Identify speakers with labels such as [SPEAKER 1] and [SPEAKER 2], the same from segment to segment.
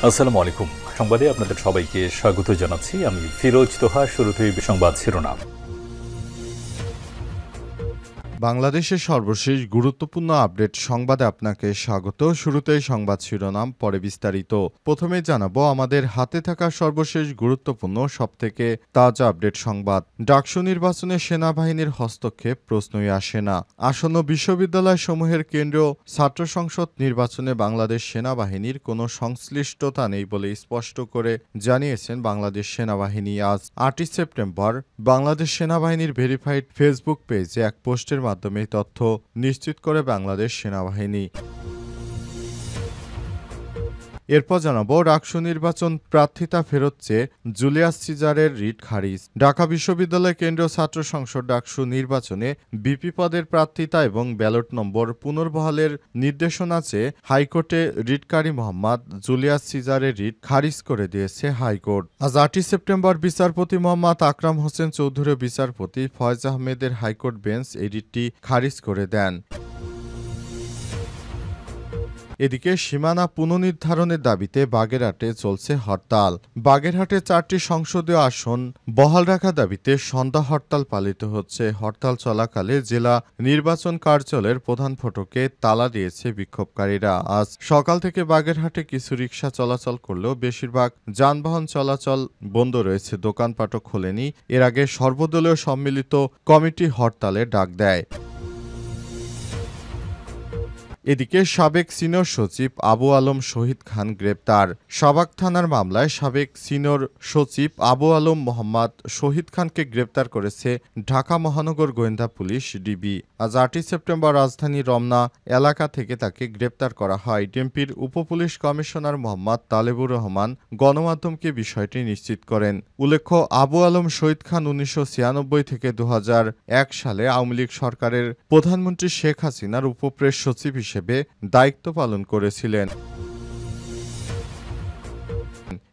[SPEAKER 1] আসসালামু আলাইকুম। সংবাদে আপনাদের সবাইকে স্বাগত জানাচ্ছি। আমি ফিরোজ তোহা। শুরুতেই সংবাদ শিরোনাম।
[SPEAKER 2] বাংলাদেশের সর্বশেষ গুরুত্বপূর্ণ আপডেট সংবাদে আপনাকে স্বাগত। শুরুতেই সংবাদ শিরোনাম, পরে বিস্তারিত। প্রথমেই জানাবো আমাদের হাতে থাকা সর্বশেষ গুরুত্বপূর্ণ সবথেকে তাজা আপডেট সংবাদ। ডাকসু নির্বাচনে সেনাবাহিনীর হস্তক্ষেপ প্রশ্নই আসে না। আসন্ন বিশ্ববিদ্যালয়সমূহের কেন্দ্রীয় ছাত্র সংসদ নির্বাচনে বাংলাদেশ সেনাবাহিনীর কোনো সংশ্লিষ্টতা নেই বলে স্পষ্ট করে জানিয়েছেন বাংলাদেশ সেনাবাহিনী। আজ 8 সেপ্টেম্বর বাংলাদেশ সেনাবাহিনীর ভেরিফাইড ফেসবুক পেজে এক পোস্টের মাধ্যমে তথ্য নিশ্চিত করে বাংলাদেশ সেনাবাহিনী। এরপর জানাবো ডাকসু নির্বাচন প্রার্থিতা ফেরত চেয়ে জুলিয়াস সিজারের রিট খারিজ। ঢাকা বিশ্ববিদ্যালয় কেন্দ্রীয় ছাত্র সংসদ ডাকসু নির্বাচনে বিপি পদের প্রার্থিতা এবং ব্যালট নম্বর পুনর্বহালের নির্দেশনা চেয়ে হাইকোর্টে রিটকারী মোহাম্মদ জুলিয়াস সিজারের রিট খারিজ করে দিয়েছে হাইকোর্ট। আজ 8 সেপ্টেম্বর বিচারপতি মোহাম্মদ আকরাম হোসেন চৌধুরী বিচারপতি ফয়েজ আহমেদের হাইকোর্ট বেঞ্চ এই রিটটি খারিজ করে দেন। এদিকে সীমানা পুনর্নির্ধারণের দাবিতে বাগেরহাটে চলছে হরতাল। বাগেরহাটে 4টি সংসদীয় আসন বহাল রাখার দাবিতে সন্ধ্যা হরতাল পালিত হচ্ছে। হরতাল চলাকালে জেলা নির্বাচন কার্যালয়ের প্রধান ফটকে তালা দিয়েছে বিক্ষোভকারীরা। আজ সকাল থেকে বাগেরহাটে কিছু রিকশা চলাচল করলেও বেশিরভাগ যানবাহন চলাচল বন্ধ রয়েছে। দোকানপাটও খোলেনি। এর আগে সর্বদলীয় সম্মিলিত কমিটি হরতালের ডাক দেয়। এদিকে সাবেক সিনিয়র সচিব আবু আলম শহীদ খান গ্রেপ্তার। সাভার থানার মামলায় সাবেক সিনিয়র সচিব আবু আলম মোহাম্মদ শহীদ খানকে গ্রেপ্তার করেছে ঢাকা মহানগর গোয়েন্দা পুলিশ ডিবি। আজ 8 সেপ্টেম্বর রাজধানীর রমনা এলাকা থেকে তাকে গ্রেপ্তার করা হয়। ডিএমপির উপপুলিশ কমিশনার মোহাম্মদ তালেবুর রহমান গণমাধ্যমকে বিষয়টি নিশ্চিত করেন। উল্লেখ্য, আবু আলম শহীদ খান 1996 থেকে 2001 সালে আওয়ামী লীগ সরকারের প্রধানমন্ত্রী শেখ হাসিনার উপপ্রেস সচিব হিসেবে দায়িত্ব পালন করেছিলেন।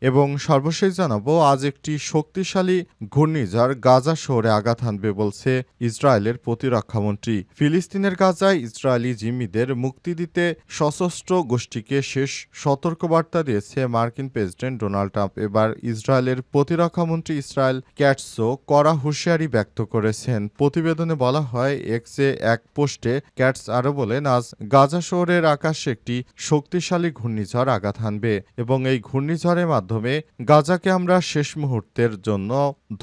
[SPEAKER 2] এবং সর্বশেষ জানাবো আজ একটি শক্তিশালী ঘূর্ণিঝড় গাজা শহরে আঘাত হানবে বলছে ইসরায়েলের প্রতিরক্ষামন্ত্রী। ফিলিস্তিনের গাজায় ইসরায়েলি জিম্মিদের মুক্তি দিতে সশস্ত্র গোষ্ঠীকে শেষ সতর্কবার্তা দিয়েছে মার্কিন প্রেসিডেন্ট ডোনাল্ড ট্রাম্প। এবার ইসরায়েলের প্রতিরক্ষামন্ত্রী ইসরায়েল ক্যাটসও কড়া হুঁশিয়ারি ব্যক্ত করেছেন। প্রতিবেদনে বলা হয়, এক্সে এক পোস্টে ক্যাটস আরও বলেন, আজ গাজা শহরের আকাশে একটি শক্তিশালী ঘূর্ণিঝড় আঘাত হানবে এবং এই ঘূর্ণিঝড়ের মাধ্যমে গাজাকে আমরা শেষ মুহূর্তের জন্য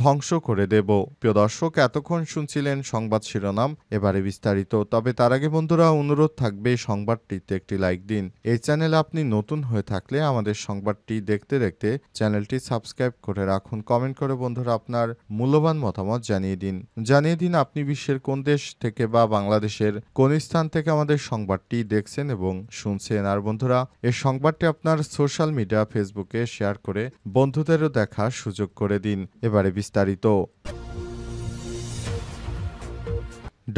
[SPEAKER 2] ধ্বংস করে দেব। প্রিয় দর্শক, এতক্ষণ শুনছিলেন সংবাদ শিরোনাম, এবারে বিস্তারিত। তবে তার আগে বন্ধুরা, অনুরোধ থাকবে সংবাদটিতে একটি লাইক দিন। এই চ্যানেলে আপনি নতুন হয়ে থাকলে আমাদের সংবাদটি দেখতে দেখতে চ্যানেলটি সাবস্ক্রাইব করে রাখুন। কমেন্ট করে বন্ধুরা আপনার মূল্যবান মতামত জানিয়ে দিন আপনি বিশ্বের কোন দেশ থেকে বা বাংলাদেশের কোন স্থান থেকে আমাদের সংবাদটি দেখছেন এবং শুনছেন। আর বন্ধুরা, এই সংবাদটি আপনার সোশ্যাল মিডিয়া ফেসবুকে শেয়ার করে বন্ধুদেরও দেখার সুযোগ করে দিন। এবারে বিস্তারিত।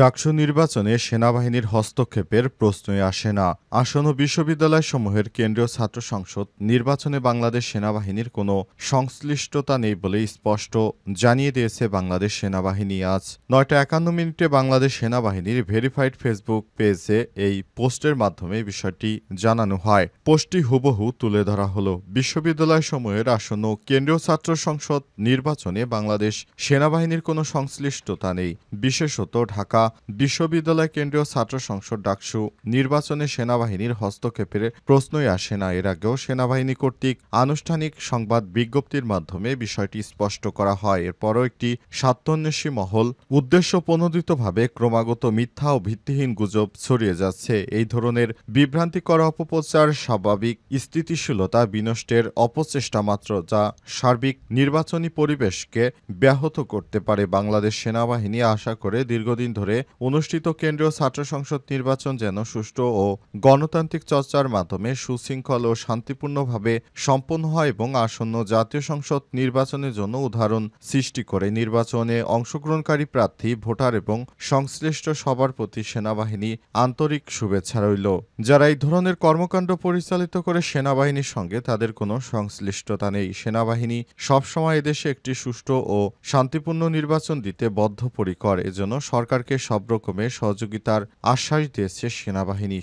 [SPEAKER 2] ডাকসু নির্বাচনে সেনাবাহিনীর হস্তক্ষেপের প্রশ্নই আসে না। আসন্ন বিশ্ববিদ্যালয়সমূহের কেন্দ্রীয় ছাত্র সংসদ নির্বাচনে বাংলাদেশ সেনাবাহিনীর কোনো সংশ্লিষ্টতা নেই বলে স্পষ্ট জানিয়ে দিয়েছে বাংলাদেশ সেনাবাহিনী। আজ 9:51 বাংলাদেশ সেনাবাহিনীর ভেরিফাইড ফেসবুক পেজে এই পোস্টের মাধ্যমে বিষয়টি জানানো হয়। পোস্টটি হুবহু তুলে ধরা হলো। বিশ্ববিদ্যালয়সমূহের আসন্ন কেন্দ্রীয় ছাত্র সংসদ নির্বাচনে বাংলাদেশ সেনাবাহিনীর কোনো সংশ্লিষ্টতা নেই। বিশেষত ঢাকা বিশ্ববিদ্যালয় কেন্দ্রীয় ছাত্র সংসদ ডাকসু নির্বাচনে সেনাবাহিনীর হস্তক্ষেপের প্রশ্নই আসে না। এর আগেও সেনাবাহিনী কর্তৃক আনুষ্ঠানিক সংবাদ বিজ্ঞপ্তির মাধ্যমে বিষয়টি স্পষ্ট করা হয়। এরপরও একটি স্বার্থান্বেষী মহল উদ্দেশ্যপ্রণোদিতভাবে ক্রমাগত মিথ্যা ও ভিত্তিহীন গুজব ছড়িয়ে যাচ্ছে। এই ধরনের বিভ্রান্তিকর অপপ্রচার স্বাভাবিক স্থিতিশীলতা বিনষ্টের অপচেষ্টা মাত্র, যা সার্বিক নির্বাচনী পরিবেশকে ব্যাহত করতে পারে। বাংলাদেশ সেনাবাহিনী আশা করে দীর্ঘদিন ধরে অনুষ্ঠিত কেন্দ্রীয় ছাত্র সংসদ নির্বাচন যেন সুষ্ঠু ও গণতান্ত্রিক চর্চার মাধ্যমে সুশৃঙ্খল ও শান্তিপূর্ণভাবে সম্পন্ন হয় এবং আসন্ন জাতীয় সংসদ নির্বাচনের জন্য উদাহরণ সৃষ্টি করে। নির্বাচনে অংশগ্রহণকারী প্রার্থী, ভোটার এবং সংশ্লিষ্ট সবার প্রতি সেনাবাহিনী আন্তরিক শুভেচ্ছা রইল। যারা এই ধরনের কর্মকাণ্ড পরিচালিত করে সেনাবাহিনীর সঙ্গে তাদের কোনো সংশ্লিষ্টতা নেই। সেনাবাহিনী সবসময় এদেশে একটি সুষ্ঠু ও শান্তিপূর্ণ নির্বাচন দিতে বদ্ধপরিকর। এজন্য সরকারকে সরকারকে সব রকমের সহযোগিতার আশ্বাস দিয়েছে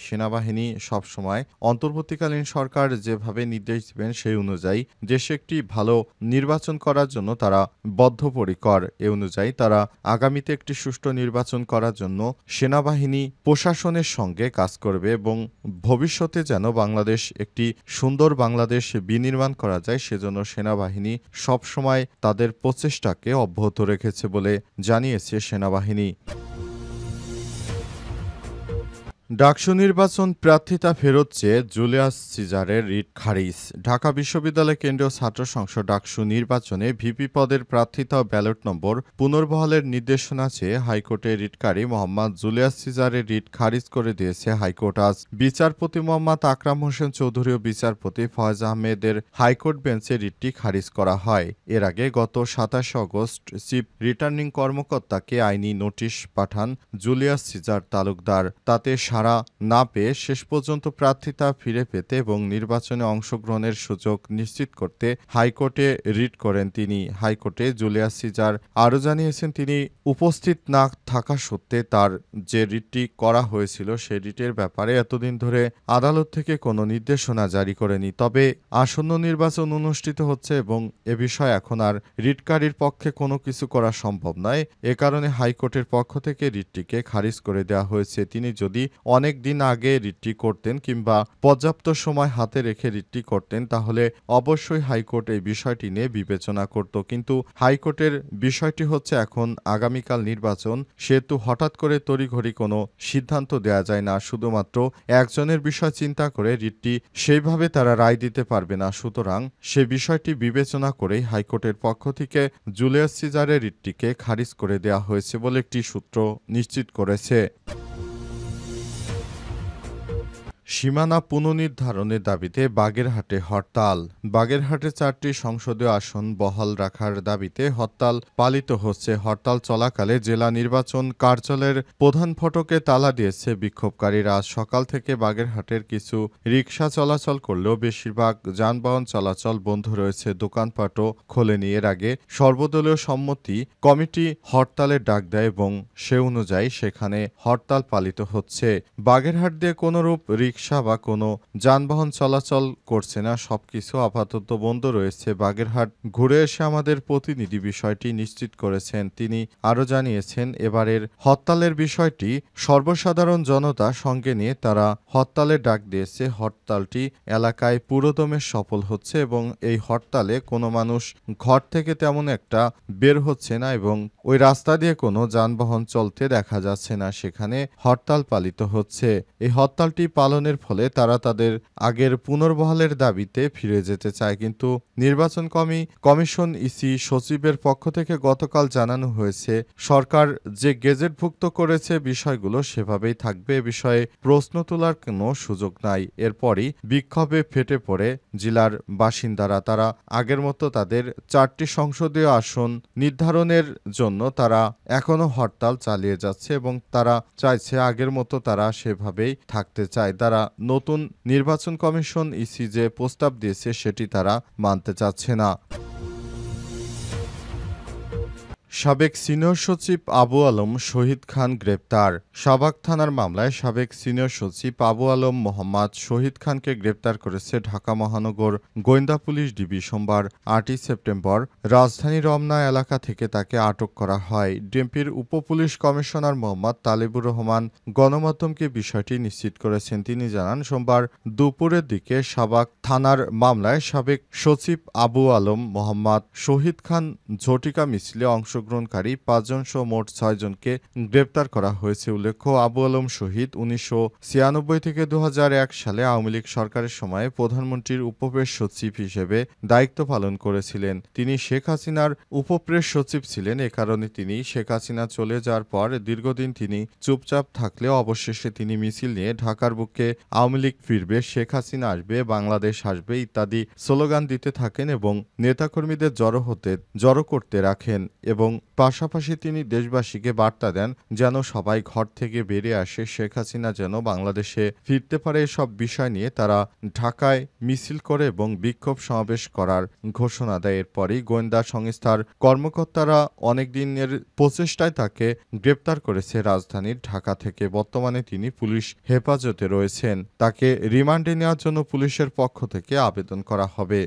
[SPEAKER 2] সেনাবাহিনী সবসময় অন্তর্বর্তীকালীন সরকার যেভাবে নির্দেশ দিবেন সেই অনুযায়ী দেশে একটি ভালো নির্বাচন করার জন্য তারা বদ্ধপরিকর। এ অনুযায়ী তারা আগামীতে একটি সুষ্ঠু নির্বাচন করার জন্য সেনাবাহিনী প্রশাসনের সঙ্গে কাজ করবে এবং ভবিষ্যতে যেন বাংলাদেশ একটি সুন্দর বাংলাদেশ বিনির্মাণ করা যায় সেজন্য সেনাবাহিনী সবসময় তাদের প্রচেষ্টাকে অব্যাহত রেখেছে বলে জানিয়েছে সেনাবাহিনী। ডাকসু নির্বাচন প্রার্থিতা ফেরত চেয়ে জুলিয়াস সিজারের রিট খারিজ। ঢাকা বিশ্ববিদ্যালয় কেন্দ্রীয় ছাত্র সংসদ ডাকসু নির্বাচনে ভিপি পদের প্রার্থিতা ও ব্যালট নম্বর পুনর্বহালের নির্দেশনা চেয়ে হাইকোর্টে রিটকারী মোহাম্মদ জুলিয়াস সিজারের রিট খারিজ করে দিয়েছে হাইকোর্ট আজ। বিচারপতি মোহাম্মদ আকরাম হোসেন চৌধুরী ও বিচারপতি ফয়েজ আহমেদের হাইকোর্ট বেঞ্চে রিটটি খারিজ করা হয়। এর আগে গত ২৭ আগস্ট চিফ রিটার্নিং কর্মকর্তাকে আইনি নোটিশ পাঠান জুলিয়াস সিজার তালুকদার। তাতে সাড়া না পেয়ে শেষ পর্যন্ত প্রার্থিতা ফিরে পেতে এবং নির্বাচনে অংশগ্রহণের সুযোগ নিশ্চিত করতে হাইকোর্টে রিট করেন তিনি। হাইকোর্টে জুলিয়াস সিজার আরও জানিয়েছেন তিনি উপস্থিত না থাকা সত্ত্বে তার যে রিটটি করা হয়েছিল সে রিটের ব্যাপারে এতদিন ধরে আদালত থেকে কোনো নির্দেশনা জারি করেনি। তবে আসন্ন নির্বাচন অনুষ্ঠিত হচ্ছে এবং এ বিষয়ে এখন আর রিটকারীর পক্ষে কোনো কিছু করা সম্ভব নয়। এ কারণে হাইকোর্টের পক্ষ থেকে রিটটিকে খারিজ করে দেওয়া হয়েছে। তিনি যদি অনেক দিন আগে রিটটি করতেন কিংবা পর্যাপ্ত সময় হাতে রেখে রিটটি করতেন তাহলে অবশ্যই হাইকোর্ট এই বিষয়টি নিয়ে বিবেচনা করত। কিন্তু হাইকোর্টের বিষয়টি হচ্ছে এখন আগামীকাল নির্বাচন, সেহেতু হঠাৎ করে তড়িঘড়ি কোনো সিদ্ধান্ত দেওয়া যায় না। শুধুমাত্র একজনের বিষয় চিন্তা করে রিটটি সেইভাবে তারা রায় দিতে পারবে না। সুতরাং সে বিষয়টি বিবেচনা করেই হাইকোর্টের পক্ষ থেকে জুলিয়াস সিজারের রিটটিকে খারিজ করে দেওয়া হয়েছে বলে একটি সূত্র নিশ্চিত করেছে। সীমানা পুনর্নির্ধারণের দাবিতে বাগেরহাটে হরতাল। বাগেরহাটে ৪টি সংসদীয় আসন বহাল রাখার দাবিতে হরতাল পালিত হচ্ছে। হরতাল চলাকালে জেলা নির্বাচন কার্যালয়ের প্রধান ফটকে তালা দিয়েছে বিক্ষোভকারীরা। আজ সকাল থেকে বাগেরহাটের কিছু রিকশা চলাচল করলেও বেশিরভাগ যানবাহন চলাচল বন্ধ রয়েছে, দোকানপাটও খোলেনি। এর আগে সর্বদলীয় সম্মতি কমিটি হরতালের ডাক দেয় এবং সে অনুযায়ী সেখানে হরতাল পালিত হচ্ছে। বাগেরহাট দিয়ে কোনোরূপ রিকশা বা কোনো যানবাহন চলাচল করছে না, সবকিছু আপাতত বন্ধ রয়েছে। বাগেরহাট ঘুরে এসে আমাদের প্রতিনিধি বিষয়টি নিশ্চিত করেছেন। তিনি আরও জানিয়েছেন এবারের হরতালের বিষয়টি সর্বসাধারণ জনতা সঙ্গে নিয়ে তারা হরতালের ডাক দিয়েছে। হরতালটি এলাকায় পুরোদমে সফল হচ্ছে এবং এই হরতালে কোনো মানুষ ঘর থেকে তেমন একটা বের হচ্ছে না এবং ওই রাস্তা দিয়ে কোনো যানবাহন চলতে দেখা যাচ্ছে না, সেখানে হরতাল পালিত হচ্ছে। এই হরতালটি পালনের ফলে তারা তাদের আগের পুনর্বহালের দাবিতে ফিরে যেতে চায়, কিন্তু নির্বাচন কমিশন ইসি সচিবের পক্ষ থেকে গতকাল জানানো হয়েছে সরকার যে গেজেটভুক্ত করেছে বিষয়গুলো সেভাবেই থাকবে, এ বিষয়ে প্রশ্ন তোলার কোনো সুযোগ নাই। এরপরই বিক্ষোভে ফেটে পড়ে জেলার বাসিন্দারা। তারা আগের মতো তাদের ৪টি সংসদীয় আসন নির্ধারণের জন্য তারা এখনো হরতাল চালিয়ে যাচ্ছে এবং তারা চাইছে আগের মতো তারা সেভাবেই থাকতে চায়। তারা নতুন নির্বাচন কমিশন ইসি যে প্রস্তাব দিয়েছে সেটি তারা মানতে চাচ্ছে না। সাবেক সিনিয়র সচিব আবু আলম শহীদ খান গ্রেপ্তার। শাহবাগ থানার মামলায় সাবেক সিনিয়র সচিব আবু আলম মোহাম্মদ শহীদ খানকে গ্রেপ্তার করেছে ঢাকা মহানগর গোয়েন্দা পুলিশ ডিবি। সোমবার ৮ই সেপ্টেম্বর রাজধানী রমনা এলাকা থেকে তাকে আটক করা হয়। ডিএমপির উপপুলিশ কমিশনার মোহাম্মদ তালেবুর রহমান গণমাধ্যমকে বিষয়টি নিশ্চিত করেছেন। তিনি জানান, সোমবার দুপুরের দিকে শাহবাগ থানার মামলায় সাবেক সচিব আবু আলম মোহাম্মদ শহীদ খান ঝটিকা মিছিলে অংশগ্রহণকারী ৫ জন সহ মোট ৬ জনকে গ্রেপ্তার করা হয়েছে। উল্লেখ্য, আবু আলম শহীদ ১৯৯৬ থেকে ২০০১ সালে আওয়ামী লীগ সরকারের সময়ে প্রধানমন্ত্রীর উপপ্রেস সচিব হিসেবে দায়িত্ব পালন করেছিলেন। তিনি শেখ হাসিনার উপপ্রেস সচিব ছিলেন। এ কারণে তিনি শেখ হাসিনা চলে যাওয়ার পর দীর্ঘদিন তিনি চুপচাপ থাকলেও অবশেষে তিনি মিছিল নিয়ে ঢাকার বুকে আওয়ামী লীগ ফিরবে, শেখ হাসিনা আসবে, বাংলাদেশ আসবে ইত্যাদি স্লোগান দিতে থাকেন এবং নেতাকর্মীদের জড়ো করতে রাখেন এবং এবং পাশাপাশি তিনি দেশবাসীকে বার্তা দেন যেন সবাই ঘর থেকে বেরিয়ে আসে, শেখ হাসিনা যেন বাংলাদেশে ফিরতে পারে। এসব বিষয় নিয়ে তারা ঢাকায় মিছিল করে এবং বিক্ষোভ সমাবেশ করার ঘোষণা দেয়। এরপরই গোয়েন্দা সংস্থার কর্মকর্তারা অনেক দিনের প্রচেষ্টায় তাকে গ্রেপ্তার করেছে রাজধানীর ঢাকা থেকে। বর্তমানে তিনি পুলিশ হেফাজতে রয়েছেন। তাকে রিমান্ডে নেওয়ার জন্য পুলিশের পক্ষ থেকে আবেদন করা হবে।